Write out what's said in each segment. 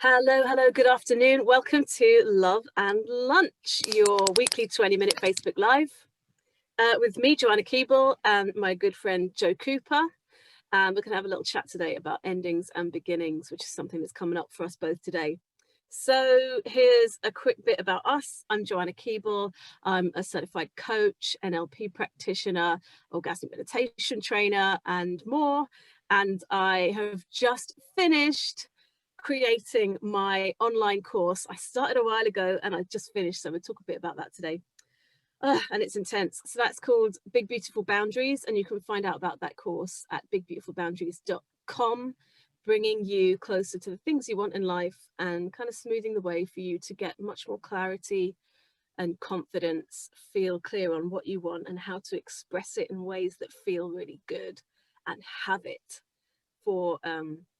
Hello, good afternoon. Welcome to Love and Lunch, your weekly 20-minute Facebook Live with me, Joanna Keeble, and my good friend Joe Cooper. We're going to have a little chat today about endings and beginnings, which is something that's coming up for us both today. So here's a quick bit about us. I'm Joanna Keeble. I'm a certified coach, NLP practitioner, orgasmic meditation trainer, and more. And I have just finished creating my online course. I started a while ago and I just finished, so we'll talk a bit about that today. And it's intense. So that's called Big Beautiful Boundaries, and you can find out about that course at bigbeautifulboundaries.com, bringing you closer to the things you want in life and kind of smoothing the way for you to get much more clarity and confidence, feel clear on what you want and how to express it in ways that feel really good, and have it for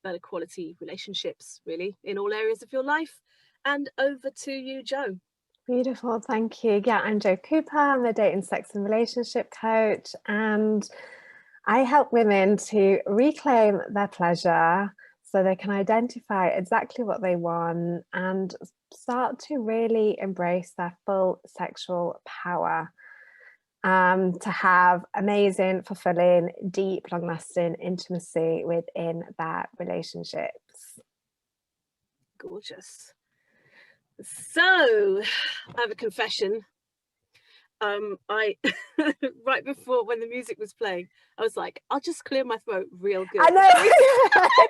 better quality relationships, really, in all areas of your life. And over to you, Joe. Beautiful, thank you. Yeah, I'm Joe Cooper. I'm a dating, sex and relationship coach, and I help women to reclaim their pleasure so they can identify exactly what they want and start to really embrace their full sexual power, to have amazing, fulfilling, deep, long-lasting intimacy within their relationships. Gorgeous. So I have a confession. I right before, when the music was playing, I was like, I'll just clear my throat real good. I know.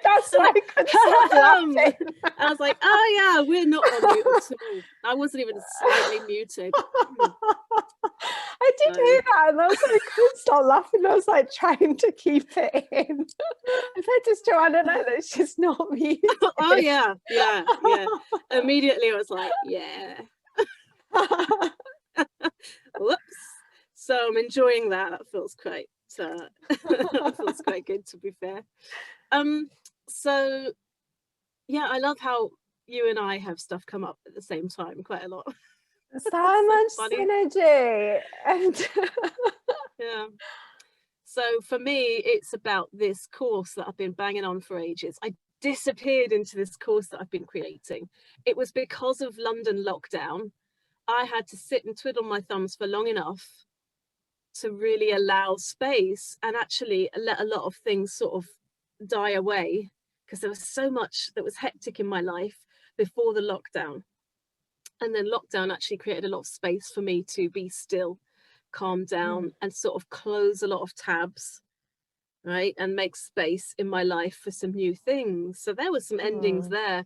That's why I couldn't stop laughing. I was like, oh yeah, we're not on mute at all. I wasn't even slightly muted. I did hear that, and I was like, I couldn't stop laughing. I was like trying to keep it in. I said to Joanna, no, that she's not muted. Oh yeah. Immediately I was like, yeah. Whoops. So I'm enjoying that. That feels quite that feels quite good, to be fair. So yeah, I love how you and I have stuff come up at the same time quite a lot. So much synergy. And yeah. So for me, it's about this course that I've been banging on for ages. I disappeared into this course that I've been creating. It was because of London lockdown. I had to sit and twiddle my thumbs for long enough to really allow space and actually let a lot of things sort of die away, because there was so much that was hectic in my life before the lockdown. And then lockdown actually created a lot of space for me to be still, calm down, and sort of close a lot of tabs, right? And make space in my life for some new things. So there was some endings there.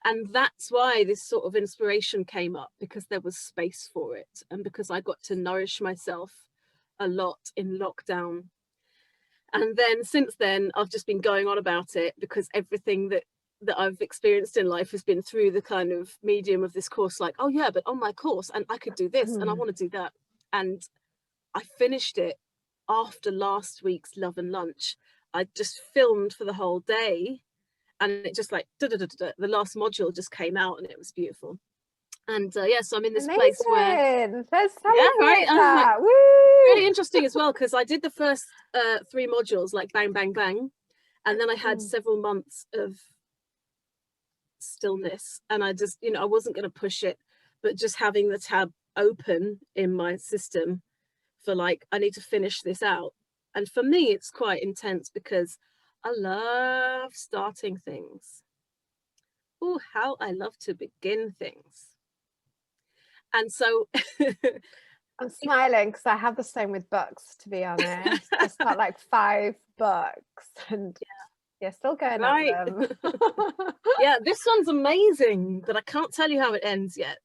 And that's why this sort of inspiration came up, because there was space for it. And because I got to nourish myself a lot in lockdown. And then since then, I've just been going on about it, because everything that I've experienced in life has been through the kind of medium of this course. Like, oh yeah, but on my course, and I could do this and I want to do that. And I finished it after last week's Love and Lunch. I just filmed for the whole day, and it just like the last module just came out, and it was beautiful. And yeah, so I'm in this place where let's right, that. Woo! Really interesting as well, because I did the first 3 modules like bang bang bang, and then I had several months of stillness, and I just, I wasn't going to push it, but just having the tab open in my system for like, I need to finish this out. And for me, it's quite intense because I love starting things. Oh, how I love to begin things. And so I'm smiling because I have the same with books, to be honest. I start like 5 books and yeah, still going at them. Yeah, this one's amazing, but I can't tell you how it ends yet.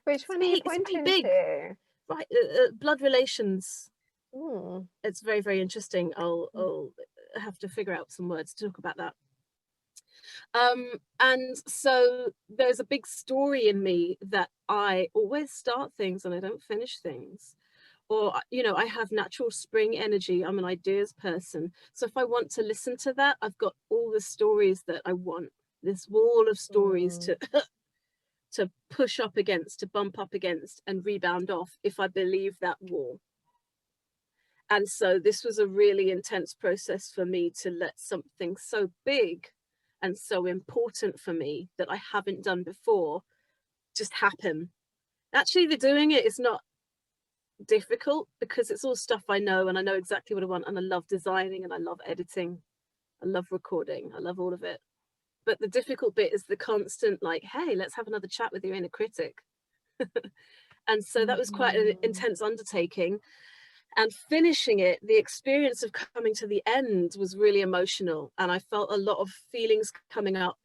Which one are you pointing to? Right, blood relations. It's very, very interesting. I'll have to figure out some words to talk about that. And so there's a big story in me that I always start things and I don't finish things. Or, I have natural spring energy. I'm an ideas person. So if I want to listen to that, I've got all the stories that I want, this wall of stories to push up against, to bump up against and rebound off if I believe that wall. And so this was a really intense process for me to let something so big and so important for me that I haven't done before just happen. Actually, the doing it is not difficult because it's all stuff I know, and I know exactly what I want, and I love designing, and I love editing, I love recording, I love all of it. But the difficult bit is the constant, like, hey, let's have another chat with your inner critic. And so that was quite an Mhm. intense undertaking. And finishing it, the experience of coming to the end was really emotional. And I felt a lot of feelings coming up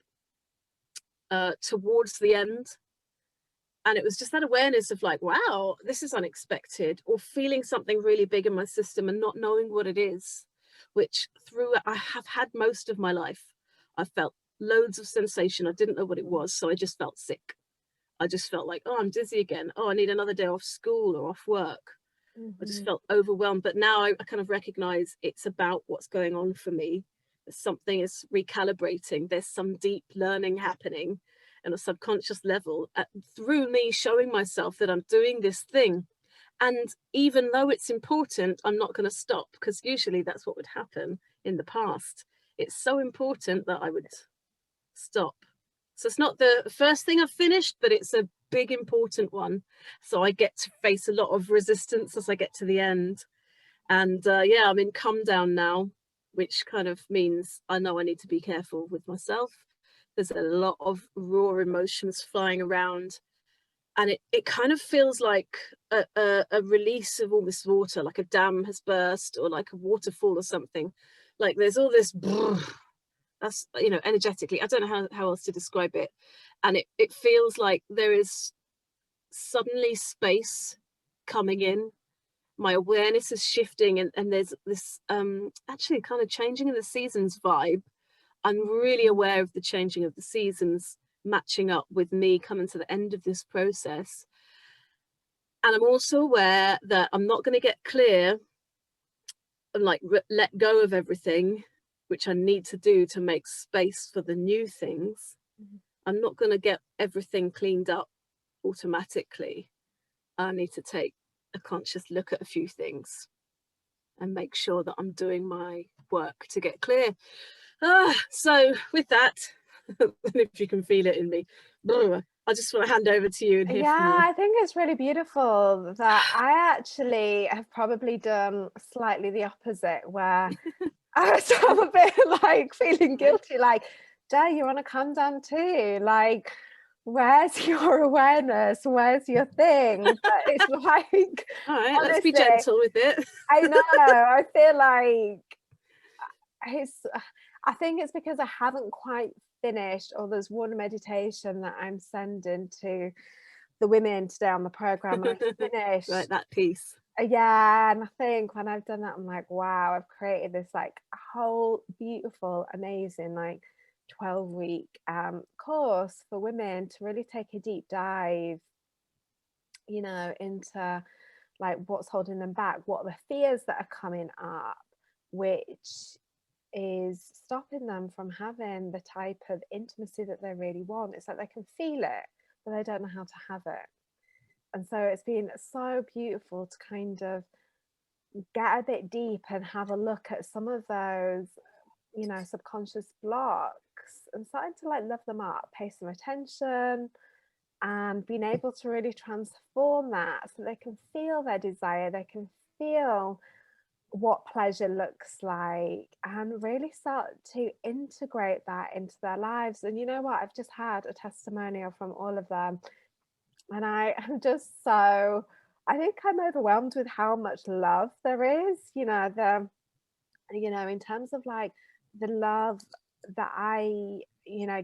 towards the end. And it was just that awareness of like, wow, this is unexpected, or feeling something really big in my system and not knowing what it is, which through I have had most of my life. I felt loads of sensation. I didn't know what it was. So I just felt sick. I just felt like, oh, I'm dizzy again. Oh, I need another day off school or off work. I just Mhm. felt overwhelmed. But now I kind of recognize it's about what's going on for me. Something is recalibrating. There's some deep learning happening on a subconscious level through me showing myself that I'm doing this thing. And even though it's important, I'm not going to stop, because usually that's what would happen in the past. It's so important that I would stop. So it's not the first thing I've finished, but it's a big important one. So I get to face a lot of resistance as I get to the end. And yeah, I'm in come down now, which kind of means I know I need to be careful with myself. There's a lot of raw emotions flying around, and it kind of feels like a release of all this water, like a dam has burst or like a waterfall or something. Like there's all this that's, you know, energetically, I don't know how else to describe it. And it feels like there is suddenly space coming in. My awareness is shifting, and there's this actually kind of changing of the seasons vibe. I'm really aware of the changing of the seasons matching up with me coming to the end of this process. And I'm also aware that I'm not going to get clear and like let go of everything, which I need to do to make space for the new things. Mhm. I'm not going to get everything cleaned up automatically. I need to take a conscious look at a few things and make sure that I'm doing my work to get clear. So with that, if you can feel it in me, I just want to hand over to you and hear from Yeah, you. I think it's really beautiful that I actually have probably done slightly the opposite, where I was I'm a bit like feeling Right? guilty, like, Jay, you want to come down too? Like, where's your awareness? Where's your thing? But it's like, All right, let's be honestly, gentle with it. I know, I feel like it's, I think it's because I haven't quite finished, or there's one meditation that I'm sending to the women today on the program, and I Right, finished. that piece. Yeah, and I think when I've done that, I'm like, wow, I've created this like whole beautiful, amazing, like 12-week course for women to really take a deep dive, into like what's holding them back, what are the fears that are coming up, which is stopping them from having the type of intimacy that they really want. It's like they can feel it, but they don't know how to have it. And so it's been so beautiful to kind of get a bit deep and have a look at some of those, subconscious blocks, and starting to like love them up, pay some attention, and being able to really transform that so they can feel their desire, they can feel what pleasure looks like, and really start to integrate that into their lives. And you know what? I've just had a testimonial from all of them, and I am just so, I think I'm overwhelmed with how much love there is, in terms of like the love that I,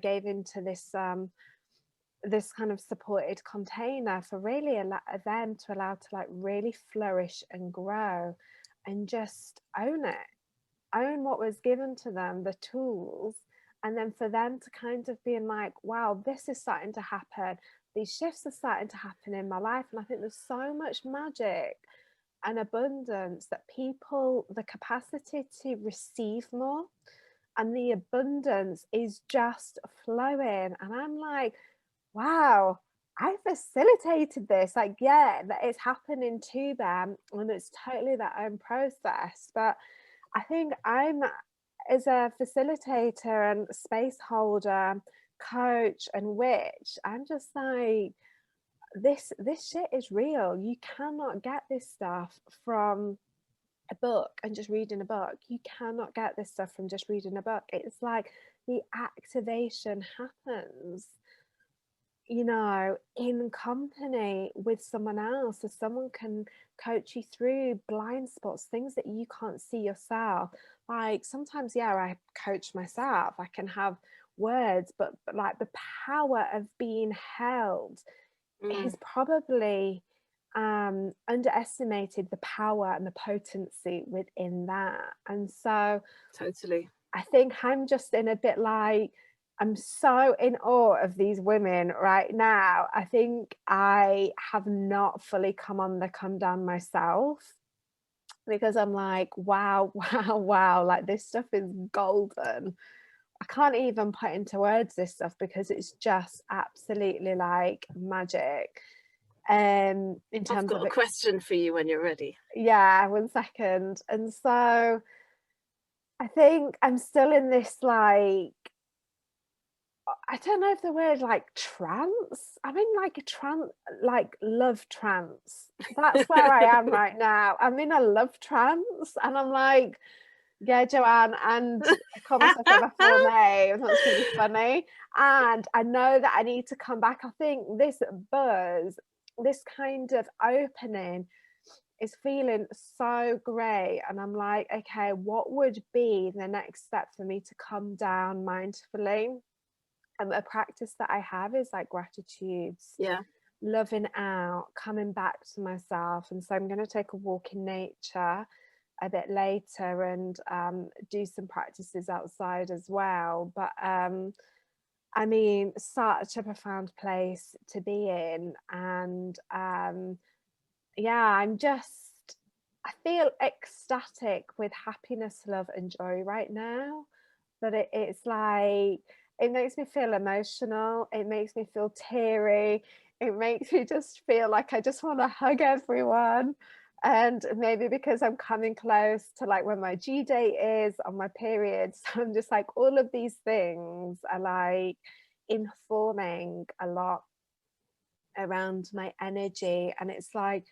gave into this kind of supported container for really them to allow to like really flourish and grow and just own what was given to them, the tools, and then for them to kind of being like, wow, this is starting to happen. These shifts are starting to happen in my life. And I think there's so much magic and abundance that people, the capacity to receive more, and the abundance is just flowing. And I'm like, wow, I facilitated this. Like, yeah, that it's happening to them and it's totally their own process. But I think I'm as a facilitator and space holder, coach and witch, I'm just like, this shit is real. You cannot get this stuff from a book and just reading a book. You cannot get this stuff from just reading a book. It's like the activation happens, you know, in company with someone else, so someone can coach you through blind spots, things that you can't see yourself. Like sometimes, yeah, I coach myself, I can have words, but like the power of being held is probably underestimated, the power and the potency within that. And so Totally. I think I'm just in a bit like, I'm so in awe of these women right now. I think I have not fully come down myself, because I'm like, wow, wow, wow, like this stuff is golden. I can't even put into words this stuff because it's just absolutely like magic. In I've terms got of a it, question for you when you're ready. yeah, 1 second. And so I think I'm still in this like, I don't know if the word like trance. I'm in like a trance, like love trance. That's where I am right now. I'm in a love trance, and I'm like, yeah, Joanne, and I call myself by my full name. That's really funny. And I know that I need to come back. I think this buzz, this kind of opening is feeling so great. And I'm like, okay, what would be the next step for me to come down mindfully? And a practice that I have is like gratitudes, Yeah. loving out, coming back to myself. And so I'm going to take a walk in nature a bit later and do some practices outside as well. But I mean, such a profound place to be in. And yeah, I feel ecstatic with happiness, love, and joy right now. That it's like, it makes me feel emotional, it makes me feel teary, it makes me just feel like I just want to hug everyone. And maybe because I'm coming close to like when my due date is on my period, so I'm just like, all of these things are like informing a lot around my energy. And it's like,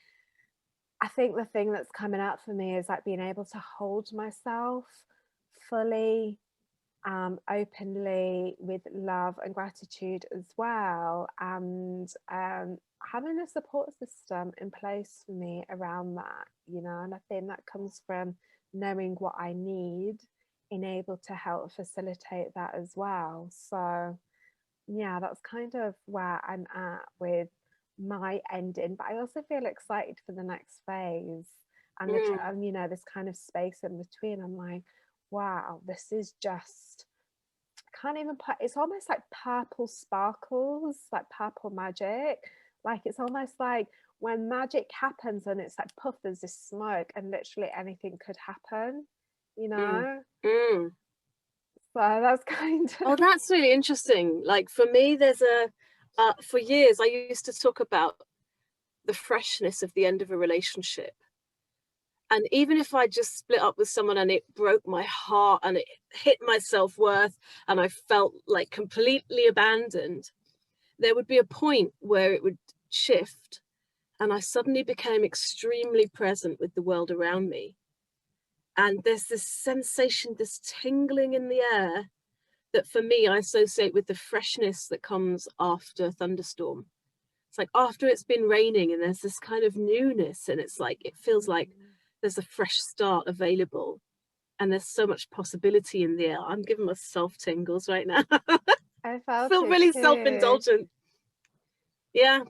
I think the thing that's coming up for me is like being able to hold myself fully, openly, with love and gratitude as well, and having a support system in place for me around that, you know. And I think that comes from knowing what I need in able to help facilitate that as well. So yeah, that's kind of where I'm at with my ending, but I also feel excited for the next phase and you know, this kind of space in between. I'm like, wow, this is just, I can't even put, it's almost like purple sparkles, like purple magic. Like it's almost like when magic happens and it's like puff, there's this smoke and literally anything could happen, you know. So that's kind of, Oh, that's really interesting. Like for me, there's for years, I used to talk about the freshness of the end of a relationship. And even if I just split up with someone and it broke my heart and it hit my self-worth and I felt like completely abandoned, there would be a point where it would shift and I suddenly became extremely present with the world around me. And there's this sensation, this tingling in the air that for me, I associate with the freshness that comes after a thunderstorm. It's like after it's been raining and there's this kind of newness and it's like, it feels like there's a fresh start available and there's so much possibility in the air. I'm giving myself tingles right now. I I felt feel it really too. self-indulgent. Yeah.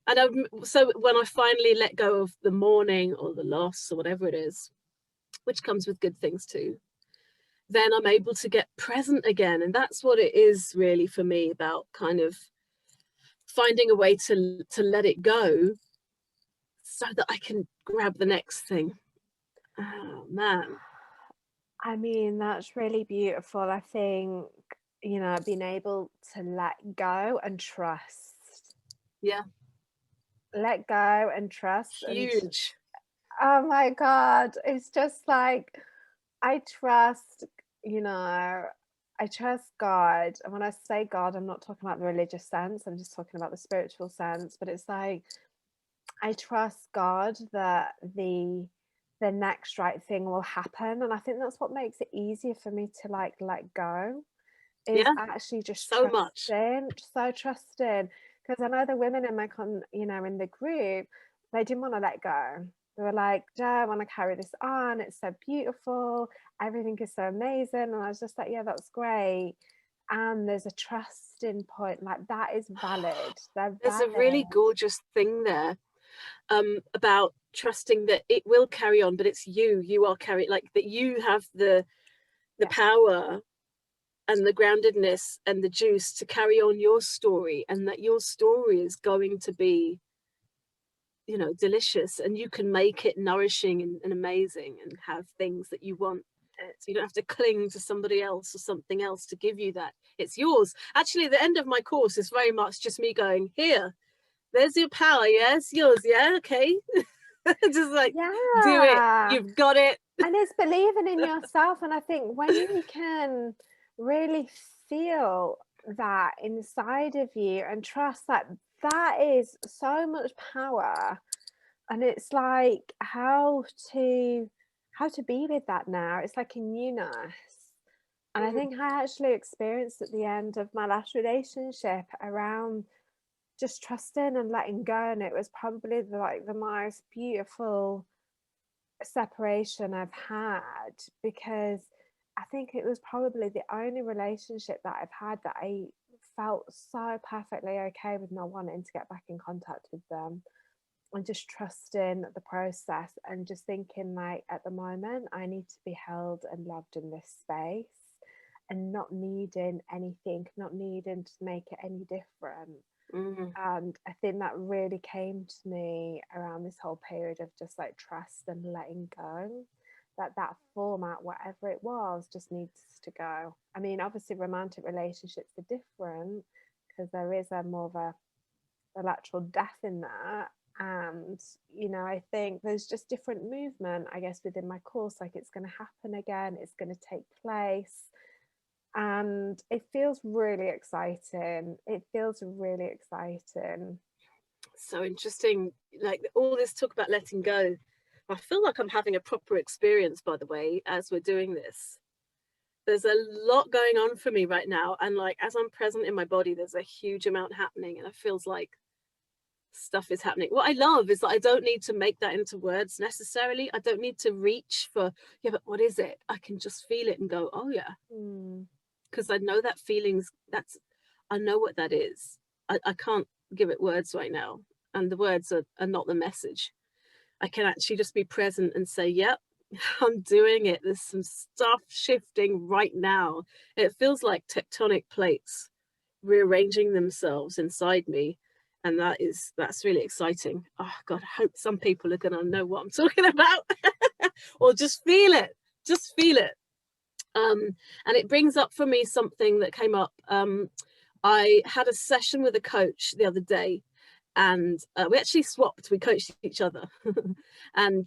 And so when I finally let go of the mourning or the loss or whatever it is, which comes with good things too, then I'm able to get present again. And that's what it is really for me, about kind of finding a way to let it go so that I can grab the next thing. Oh man. I mean, that's really beautiful. I think, you know, being able to let go and trust. Yeah. Let go and trust. Huge. Oh my God, it's just like, I trust, you know, I trust God. And when I say God, I'm not talking about the religious sense, I'm just talking about the spiritual sense. But it's like, I trust God that the next right thing will happen. And I think that's what makes it easier for me to like let go, is Yeah, actually just so much. trusting, so trusting. Because I know the women in my in the group, they didn't want to let go. They were like, "Jo, I want to carry this on. It's so beautiful. Everything is so amazing." And I was just like, "Yeah, that's great." And there's a trusting point, like that is valid. They're There's a valid. really gorgeous thing there, about trusting that it will carry on, but it's you are carrying, like that you have the Yeah. power and the groundedness and the juice to carry on your story, and that your story is going to be, you know, delicious, and you can make it nourishing and amazing and have things that you want. So you don't have to cling to somebody else or something else to give you that. It's yours. Actually, the end of my course is very much just me going, here, there's your power. Yeah, it's yours. Yeah, okay. Just like, do it. Yeah. You've got it. And it's believing in yourself. And I think when you can really feel that inside of you and trust that, that is so much power. And it's like how to be with that now. It's like a newness. And I think I actually experienced at the end of my last relationship around just trusting and letting go. And it was probably the most beautiful separation I've had, because I think it was probably the only relationship that I've had that I felt so perfectly okay with not wanting to get back in contact with them, and just trusting the process and just thinking like, at the moment I need to be held and loved in this space, and not needing anything, not needing to make it any different. And I think that really came to me around this whole period of just like trust and letting go, that that format, whatever it was, just needs to go. I mean, obviously romantic relationships are different because there is a more of a lateral death in that. And I think there's just different movement, I guess, within my course. Like, it's going to happen again, it's going to take place, and it feels really exciting. It feels really exciting. So interesting. Like all this talk about letting go. I feel like I'm having a proper experience, by the way, as we're doing this. There's a lot going on for me right now. And like, as I'm present in my body, there's a huge amount happening. And it feels like stuff is happening. What I love is that I don't need to make that into words necessarily. I don't need to reach for, yeah, but what is it? I can just feel it and go, oh yeah. Because I know that feelings, I know what that is. I can't give it words right now. And the words are not the message. I can actually just be present and say, yep, I'm doing it. There's some stuff shifting right now. It feels like tectonic plates rearranging themselves inside me. And that's really exciting. Oh God, I hope some people are gonna know what I'm talking about. Or just feel it. Just feel it. And it brings up for me something that came up. I had a session with a coach the other day, and we actually swapped. We coached each other and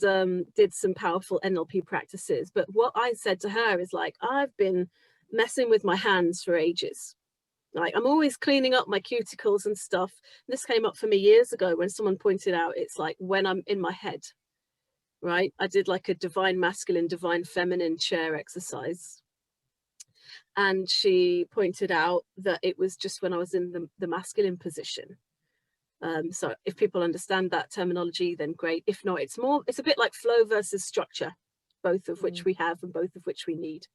did some powerful NLP practices. But what I said to her is like, I've been messing with my hands for ages. Like, I'm always cleaning up my cuticles and stuff. This came up for me years ago when someone pointed out, it's like when I'm in my head, right? I did like a divine masculine, divine feminine chair exercise. And she pointed out that it was just when I was in the masculine position. So if people understand that terminology, then great. If not, it's a bit like flow versus structure, both of which we have and both of which we need.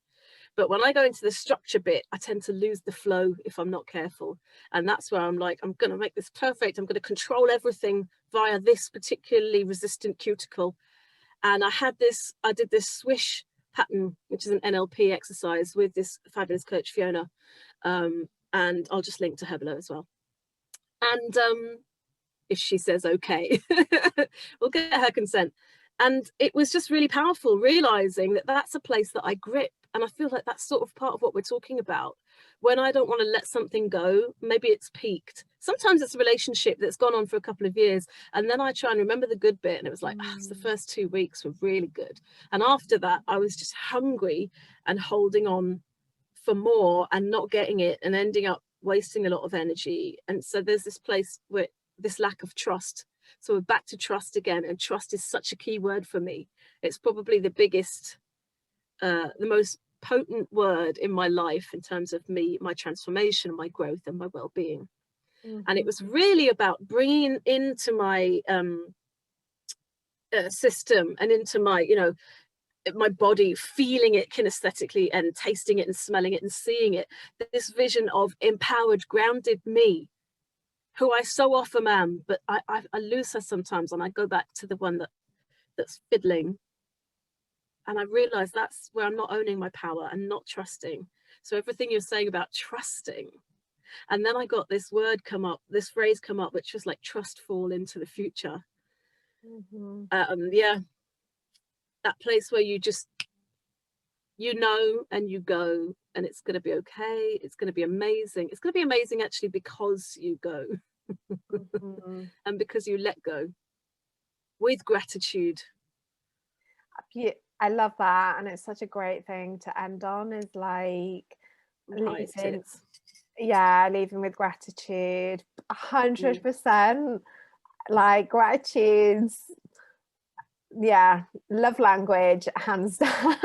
But when I go into the structure bit, I tend to lose the flow if I'm not careful. And that's where I'm like, I'm going to make this perfect. I'm going to control everything via this particularly resistant cuticle. And I did this swish pattern, which is an NLP exercise with this fabulous coach, Fiona. And I'll just link to her below as well. And if she says okay, we'll get her consent. And it was just really powerful, realizing that that's a place that I grip. And I feel like that's sort of part of what we're talking about. When I don't want to let something go, maybe it's peaked. sometimes it's a relationship that's gone on for a couple of years, and then I try and remember the good bit, and it was like, oh, the first 2 weeks were really good, and after that I was just hungry and holding on for more and not getting it and ending up wasting a lot of energy. And so there's this place where this lack of trust. So we're back to trust again, and trust is such a key word for me. It's probably the biggest, the most potent word in my life in terms of me, my transformation, my growth, and my well-being. And it was really about bringing into my system and into my, you know, my body, feeling it kinesthetically and tasting it and smelling it and seeing it, this vision of empowered, grounded me, who I so often am, but I lose her sometimes, and I go back to the one that's fiddling, and I realize that's where I'm not owning my power and not trusting. So everything you're saying about trusting, and then I got this word come up, this phrase come up, which was like trust fall into the future. Yeah, that place where you just, you know, and you go, and it's going to be okay. It's going to be amazing. It's going to be amazing actually because you go and because you let go with gratitude. Yeah, I love that, and it's such a great thing to end on, is like leaving, leaving with gratitude. 100%. Like gratitude's, yeah, love language, hands down.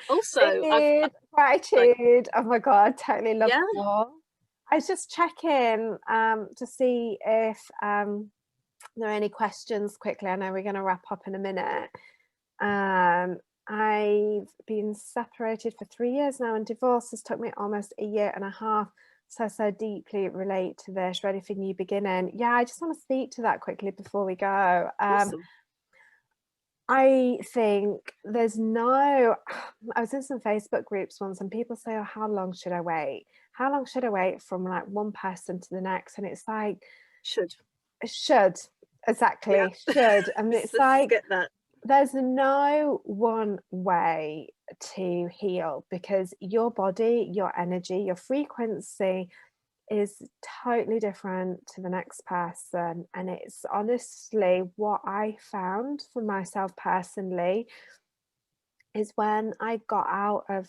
Also, gratitude. Oh my God, totally love yeah. more. I was just checking to see if there are any questions quickly. I know we're going to wrap up in a minute. I've been separated for 3 years now, and divorce has took me almost a year and a half. So deeply relate to this. Ready for new beginning. Yeah, I just want to speak to that quickly before we go. Awesome. I think there's no, I was in some Facebook groups once, and people say, oh, how long should I wait? How long should I wait from like one person to the next? And it's like, should, exactly, yeah. Should. And it's like, get that. There's no one way to heal, because your body, your energy, your frequency is totally different to the next person. And it's honestly what I found for myself personally is when I got out of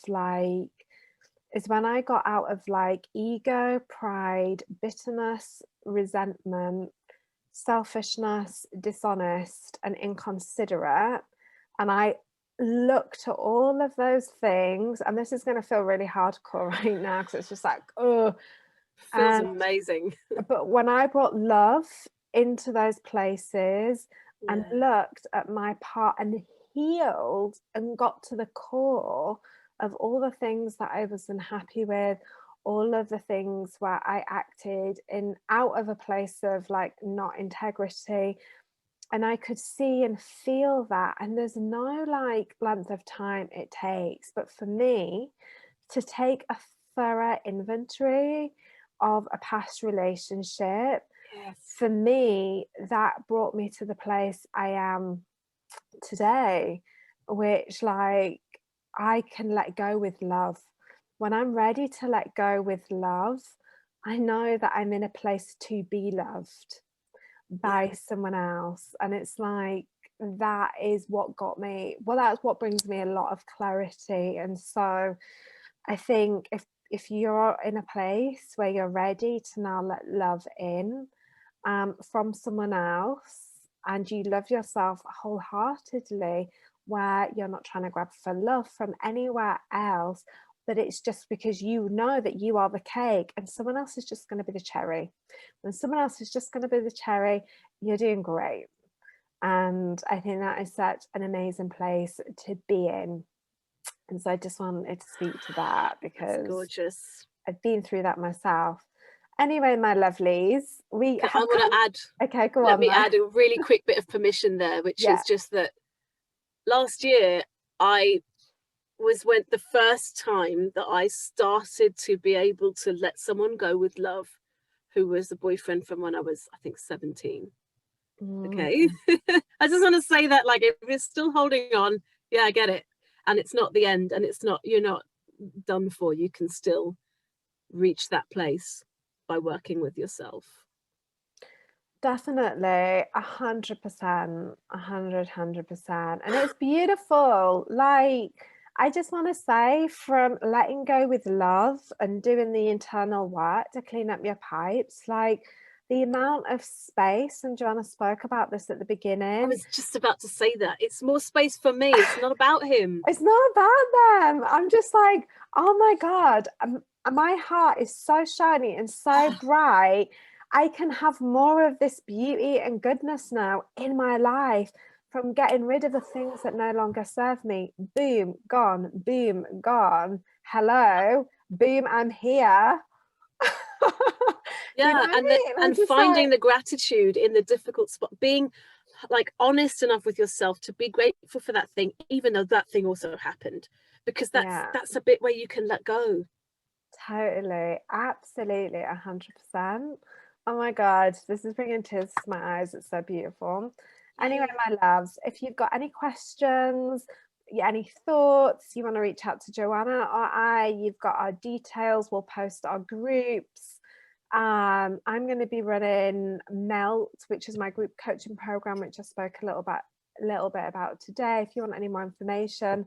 ego, pride, bitterness, resentment, selfishness, dishonest, and inconsiderate. And I looked at all of those things, and this is going to feel really hardcore right now, because it's just like, oh, feels amazing. But when I brought love into those places and looked at my part and healed and got to the core of all the things that I was unhappy with, all of the things where I acted out of a place of like not integrity, and I could see and feel that. And there's no like length of time it takes, but for me to take a thorough inventory of a past relationship, for me that brought me to the place I am today, which like I can let go with love. When I'm ready to let go with love, I know that I'm in a place to be loved by someone else. And it's like, that is what got me, well, that's what brings me a lot of clarity. And so I think if you're in a place where you're ready to now let love in from someone else, and you love yourself wholeheartedly, where you're not trying to grab for love from anywhere else, but it's just because you know that you are the cake and someone else is just going to be the cherry. When someone else is just going to be the cherry, you're doing great. And I think that is such an amazing place to be in. And so I just wanted to speak to that, because that's gorgeous. I've been through that myself. Anyway, my lovelies, I want to add. Okay, go on. Let me add a really quick bit of permission there, which is just that last year the first time that I started to be able to let someone go with love, who was a boyfriend from when I was, I think, 17. Okay. I just want to say that, like, if you're still holding on, yeah, I get it. And it's not the end, and you're not done for. You can still reach that place. by working with yourself. Definitely, 100%, 100%. And it's beautiful. Like, I just want to say, from letting go with love and doing the internal work to clean up your pipes, like the amount of space, and Joanna spoke about this at the I beginning. was just about to say that. It's more space for me. It's not about him. It's not about them. I'm just like, oh my God, my heart is so shiny and so bright. I can have more of this beauty and goodness now in my life from getting rid of the things that no longer serve me. Boom, gone. Boom, gone. Hello, boom, I'm here. Do you know Yeah, what I mean? I'm and just finding like, the gratitude in the difficult spot, being like honest enough with yourself to be grateful for that thing, even though that thing also happened, because yeah, that's a bit where you can let go. totally, absolutely, 100%. Oh my God, this is bringing tears to my eyes. It's so beautiful. Anyway, Yay. my loves, if you've got any questions, yeah, any thoughts, you want to reach out to Joanna or you've got our details. We'll post our groups. I'm going to be running Melt, which is my group coaching program, which I spoke a little bit about today. If you want any more information,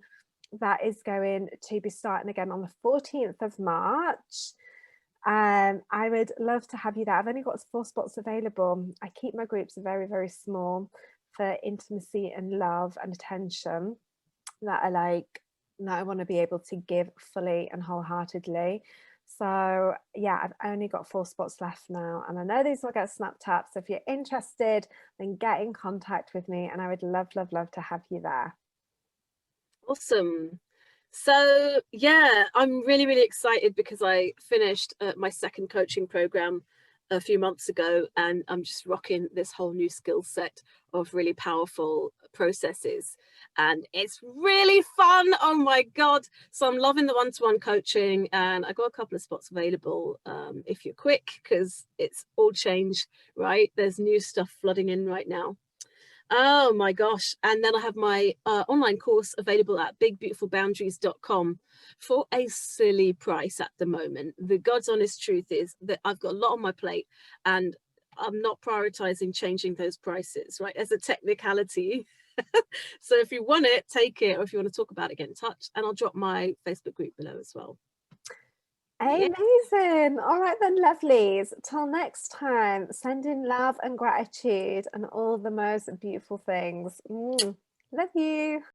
that is going to be starting again on the 14th of March. I would love to have you there. I've only got 4 spots available. I keep my groups very, very small for intimacy and love and attention that I want to be able to give fully and wholeheartedly. So yeah, I've only got 4 spots left now, and I know these will get snapped up. So if you're interested, then get in contact with me, and I would love, love, love to have you there. Awesome. So yeah, I'm really, really excited because I finished my second coaching program a few months ago, and I'm just rocking this whole new skill set of really powerful processes, and it's really fun. Oh my God. So I'm loving the one-to-one coaching, and I got a couple of spots available if you're quick, because it's all changed, right? There's new stuff flooding in right now. Oh my gosh. And then I have my online course available at bigbeautifulboundaries.com for a silly price at the moment. The God's honest truth is that I've got a lot on my plate, and I'm not prioritizing changing those prices, right? As a technicality. So if you want it, take it. Or if you want to talk about it, get in touch. And I'll drop my Facebook group below as well. Yeah. Amazing. All right then, lovelies. Till next time, send in love and gratitude and all the most beautiful things. Love you.